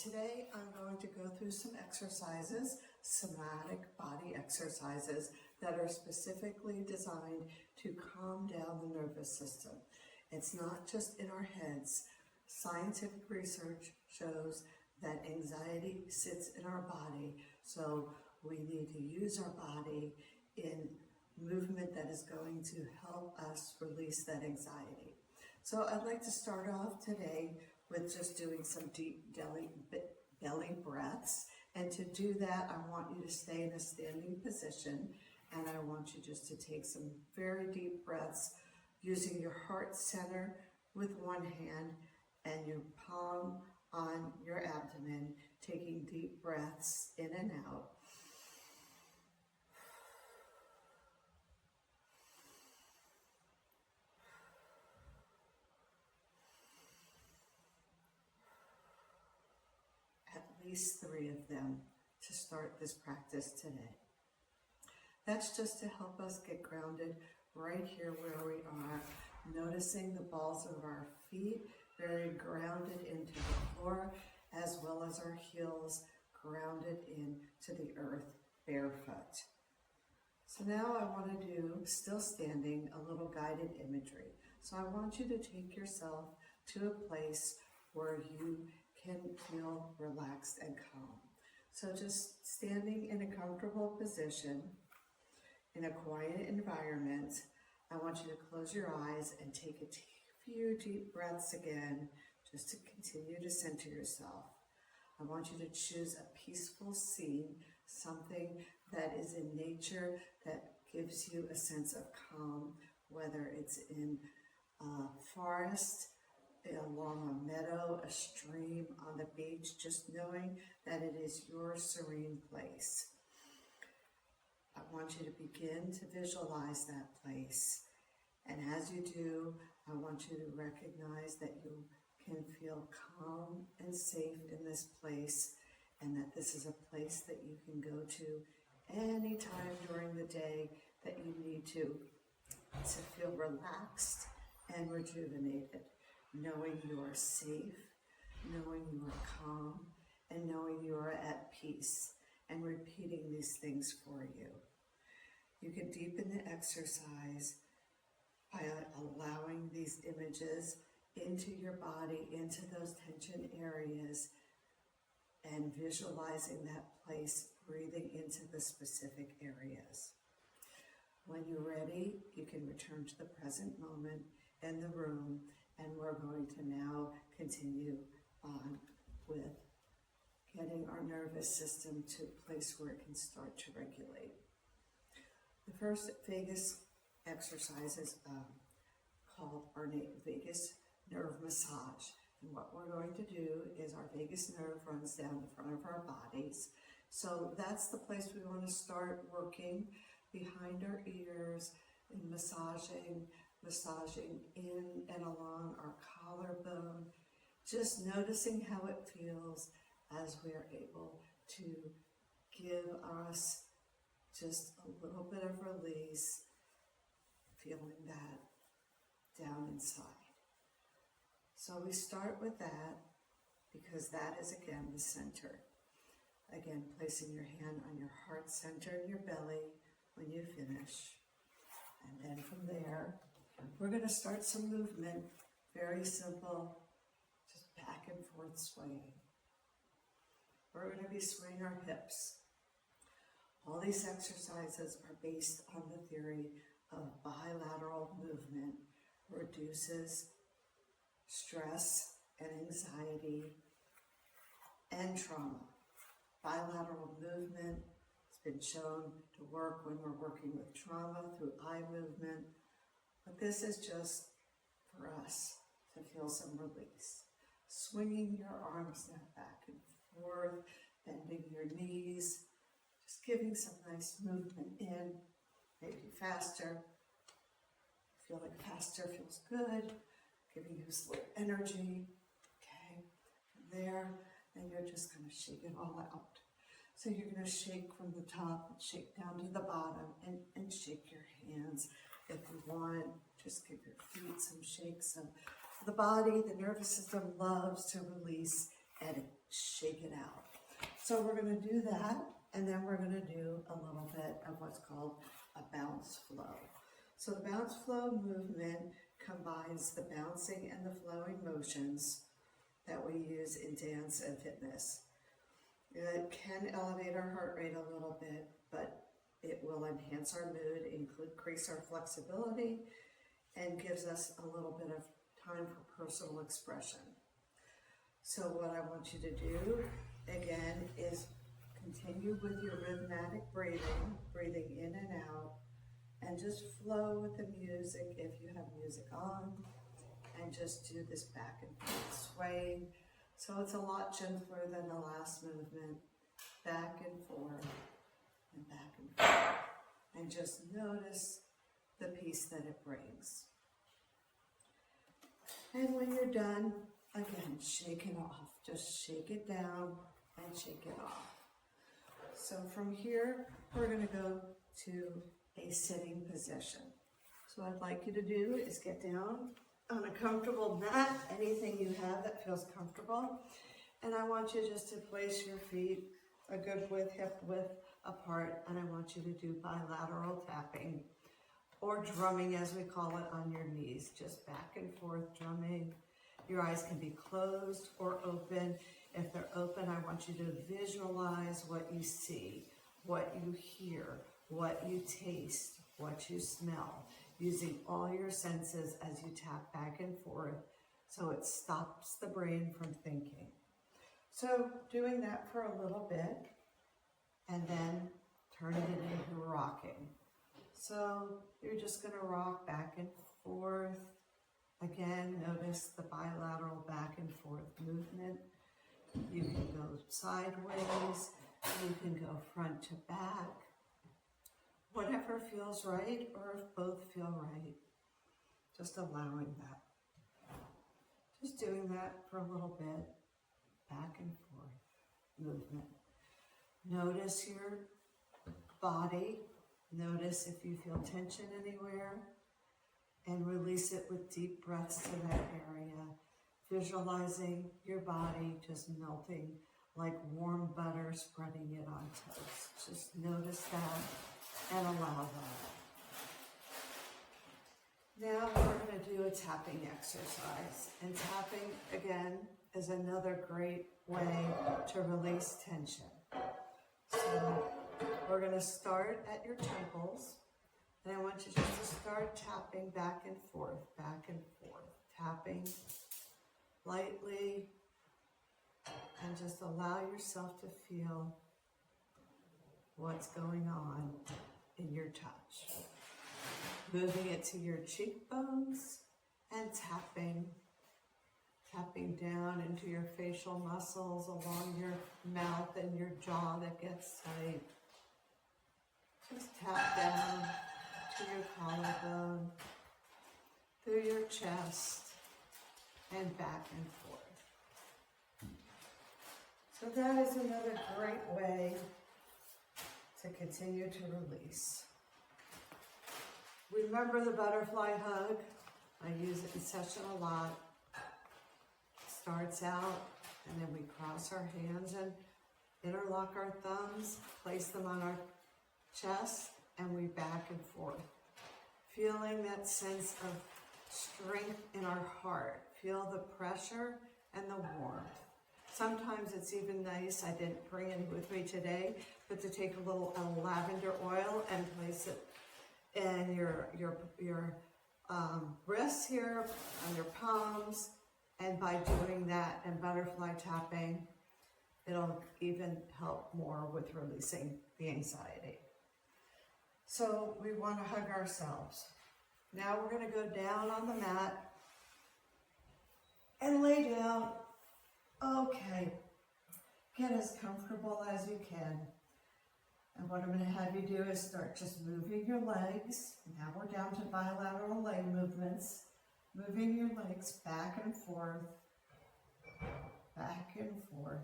Today I'm going to go through some exercises, somatic body exercises that are specifically designed to calm down the nervous system. It's not just in our heads. Scientific research shows that anxiety sits in our body, so we need to use our body in movement that is going to help us release that anxiety. So I'd like to start off today with just doing some deep belly breaths. And to do that, I want you to stay in a standing position, and I want you just to take some very deep breaths using your heart center with one hand and your palm on your abdomen, taking deep breaths in and out. At least 3 of them to start this practice today. That's just to help us get grounded right here where we are, noticing the balls of our feet very grounded into the floor, as well as our heels grounded into the earth barefoot. So now I want to do, still standing, a little guided imagery. So I want you to take yourself to a place where you can feel relaxed and calm. So just standing in a comfortable position, in a quiet environment, I want you to close your eyes and take a few deep breaths again, just to continue to center yourself. I want you to choose a peaceful scene, something that is in nature that gives you a sense of calm, whether it's in a forest, along a meadow, a stream, on the beach, just knowing that it is your serene place. I want you to begin to visualize that place. And as you do, I want you to recognize that you can feel calm and safe in this place, and that this is a place that you can go to anytime during the day that you need to feel relaxed and rejuvenated, knowing you are safe, knowing you are calm, and knowing you are at peace, and repeating these things for you. You can deepen the exercise by allowing these images into your body, into those tension areas, and visualizing that place, breathing into the specific areas. When you're ready, you can return to the present moment in the room, and we're going to now continue on with getting our nervous system to a place where it can start to regulate. The first vagus exercise is called our vagus nerve massage. And what we're going to do is our vagus nerve runs down the front of our bodies. So that's the place we want to start working, behind our ears, and massaging in and along our collarbone, just noticing how it feels as we are able to give us just a little bit of release, feeling that down inside. So we start with that because that is, again, the center. Again, placing your hand on your heart center in your belly when you finish. And then from there, we're going to start some movement, very simple, just back and forth swaying. We're going to be swaying our hips. All these exercises are based on the theory of bilateral movement, reduces stress and anxiety and trauma. Bilateral movement has been shown to work when we're working with trauma through eye movement, but this is just for us to feel some release. Swinging your arms now back and forth, bending your knees, just giving some nice movement in, maybe faster. Feel like faster feels good, giving you some energy. Okay, from there, and you're just going to shake it all out. So you're going to shake from the top, and shake down to the bottom, and shake your hands. If you want, just give your feet some shakes. The body, the nervous system loves to release shake it out. So we're going to do that, and then we're going to do a little bit of what's called a bounce flow. So the bounce flow movement combines the bouncing and the flowing motions that we use in dance and fitness. It can elevate our heart rate a little bit, but it will enhance our mood, increase our flexibility, and gives us a little bit of time for personal expression. So what I want you to do, again, is continue with your rhythmic breathing in and out, and just flow with the music if you have music on, and just do this back and forth swaying. So it's a lot gentler than the last movement, back and forth, and back and forth. And just notice the peace that it brings. And when you're done, again, shake it off. Just shake it down and shake it off. So from here, we're going to go to a sitting position. So what I'd like you to do is get down on a comfortable mat, anything you have that feels comfortable. And I want you just to place your feet a good width, hip width apart, and I want you to do bilateral tapping, or drumming as we call it, on your knees, just back and forth drumming. Your eyes can be closed or open. If they're open, I want you to visualize what you see, what you hear, what you taste, what you smell, using all your senses as you tap back and forth so it stops the brain from thinking. So doing that for a little bit, and then turning it into rocking. So you're just going to rock back and forth. Again, notice the bilateral back and forth movement. You can go sideways, you can go front to back. Whatever feels right, or if both feel right, just allowing that. Just doing that for a little bit, back and forth movement. Notice your body. Notice if you feel tension anywhere, and release it with deep breaths to that area. Visualizing your body just melting like warm butter, spreading it on toast. Just notice that and allow that. Now we're going to do a tapping exercise. And tapping, again, is another great way to release tension. So we're going to start at your temples. And I want you just to start tapping back and forth, tapping lightly, and just allow yourself to feel what's going on in your touch. Moving it to your cheekbones and tapping down into your facial muscles along your mouth and your jaw that gets tight. Just tap down to your collarbone, through your chest, and back and forth. So that is another great way to continue to release. Remember the butterfly hug. I use it in session a lot. Starts out, and then we cross our hands and interlock our thumbs, place them on our chest, and we back and forth. Feeling that sense of strength in our heart. Feel the pressure and the warmth. Sometimes it's even nice, I didn't bring any with me today, but to take a little lavender oil and place it in your wrists here, on your palms, and by doing that and butterfly tapping, it'll even help more with releasing the anxiety. So we want to hug ourselves. Now we're going to go down on the mat and lay down. Okay, get as comfortable as you can. And what I'm going to have you do is start just moving your legs. Now we're down to bilateral leg movements. Moving your legs back and forth, back and forth.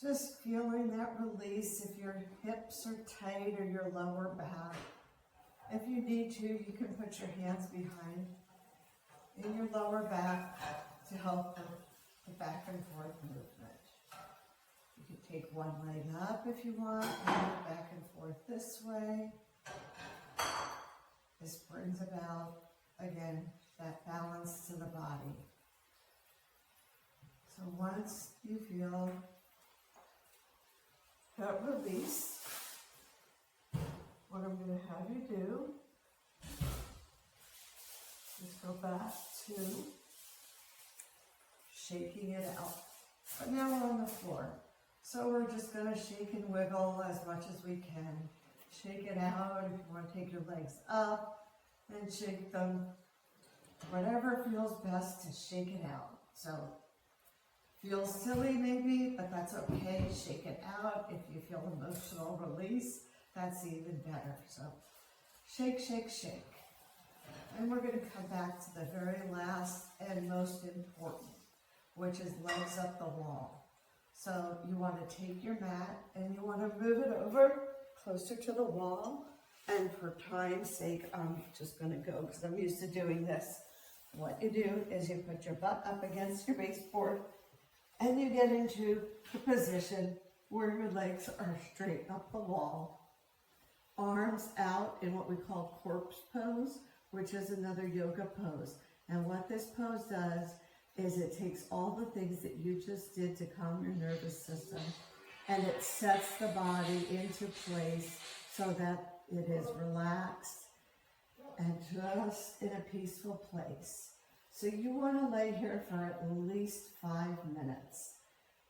Just feeling that release if your hips are tight or your lower back. If you need to, you can put your hands behind in your lower back to help the back and forth movement. You can take one leg up if you want, and move back and forth this way. This brings about, again, that balance to the body. So once you feel that release, what I'm going to have you do is go back to shaking it out. But now we're on the floor. So we're just going to shake and wiggle as much as we can. Shake it out. If you want to take your legs up and shake them, whatever feels best to shake it out. So feels silly maybe, but that's okay. Shake it out. If you feel emotional release, that's even better. So shake, shake, shake. And we're going to come back to the very last and most important, which is legs up the wall. So you want to take your mat and you want to move it over closer to the wall. And for time's sake, I'm just going to go because I'm used to doing this. What you do is you put your butt up against your baseboard and you get into the position where your legs are straight up the wall. Arms out in what we call corpse pose, which is another yoga pose. And what this pose does is it takes all the things that you just did to calm your nervous system and it sets the body into place so that it is relaxed and just in a peaceful place. So you want to lay here for at least 5 minutes.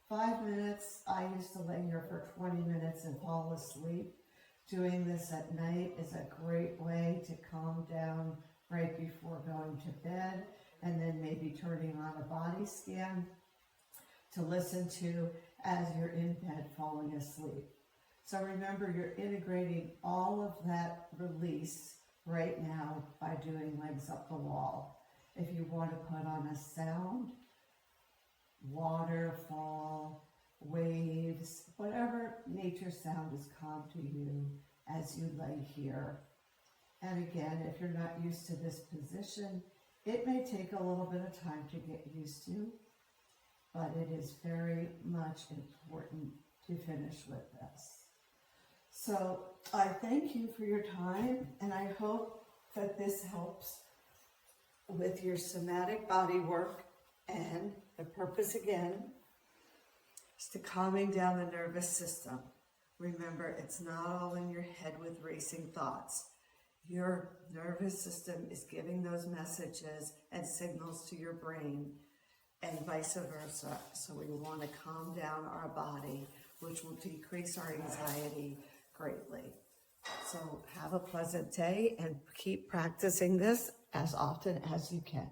5 minutes, I used to lay here for 20 minutes and fall asleep. Doing this at night is a great way to calm down right before going to bed, and then maybe turning on a body scan to listen to as you're in bed falling asleep. So remember, you're integrating all of that release right now by doing legs up the wall. If you want to put on a sound, waterfall, waves, whatever nature sound is calm to you as you lay here. And again, if you're not used to this position, it may take a little bit of time to get used to, but it is very much important to finish with this. So I thank you for your time, and I hope that this helps with your somatic body work. And the purpose again is to calming down the nervous system. Remember, it's not all in your head with racing thoughts. Your nervous system is giving those messages and signals to your brain and vice versa. So we want to calm down our body, which will decrease our anxiety greatly. So have a pleasant day and keep practicing this as often as you can.